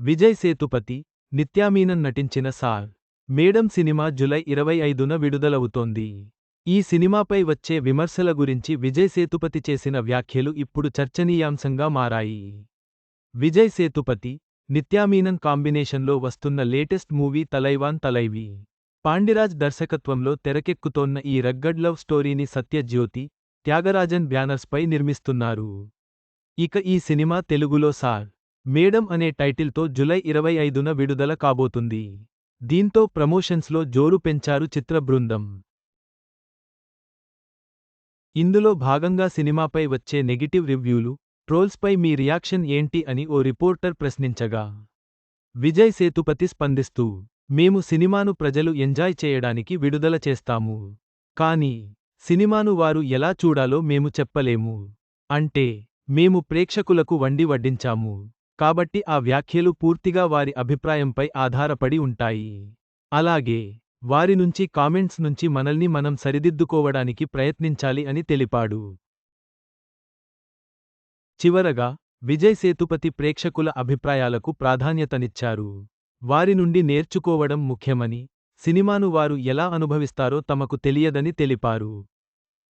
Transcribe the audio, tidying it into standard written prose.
విజయ్ సేతుపతి, నిత్యామీనన్ నటించిన sir madam cinema July 25న విడుదలవుతోంది. ఈ సినిమాపై వచ్చే విమర్శల గురించి విజయ్ సేతుపతి చేసిన వ్యాఖ్యలు ఇప్పుడు చర్చనీయాంశంగా మారాయి. విజయ్ సేతుపతి, నిత్యామీనన్ కాంబినేషన్లో వస్తున్న లేటెస్ట్ మూవీ తలైవాన్ తలైవి. పాండిరాజ్ దర్శకత్వంలో తెరకెక్కుతోన్న ఈ రగ్గడ్ లవ్ స్టోరీని సత్యజ్యోతి, త్యాగరాజన్ బ్యానర్స్పై నిర్మిస్తున్నారు. ఇక ఈ సినిమా తెలుగులో సార్ మేడమ్ అనే టైటిల్తో జూలై 25న విడుదల కాబోతుంది. దీంతో ప్రమోషన్స్లో జోరు పెంచారు చిత్ర బృందం. ఇందులో భాగంగా సినిమాపై వచ్చే నెగిటివ్ రివ్యూలు, ట్రోల్స్పై మీ రియాక్షన్ ఏంటి అని ఓ రిపోర్టర్ ప్రశ్నించగా, విజయ్ సేతుపతి స్పందిస్తూ, మేము సినిమాను ప్రజలు ఎంజాయ్ చేయడానికి విడుదల చేస్తాము. కానీ సినిమాను వారు ఎలా చూడాలో మేము చెప్పలేము. అంటే మేము ప్రేక్షకులకు వండి వడ్డించాము. కాబట్టి ఆ వ్యాఖ్యలు పూర్తిగా వారి అభిప్రాయంపై ఆధారపడి ఉంటాయి. అలాగే వారి నుంచి కామెంట్స్ నుంచి మనల్ని మనం సరిదిద్దుకోవడానికి ప్రయత్నించాలి అని తెలిపాడు. చివరగా విజయ్ సేతుపతి ప్రేక్షకుల అభిప్రాయాలకు ప్రాధాన్యతనిచ్చారు. వారి నుండి నేర్చుకోవడం ముఖ్యమని, సినిమాను వారు ఎలా అనుభవిస్తారో తమకు తెలియదని తెలిపారు.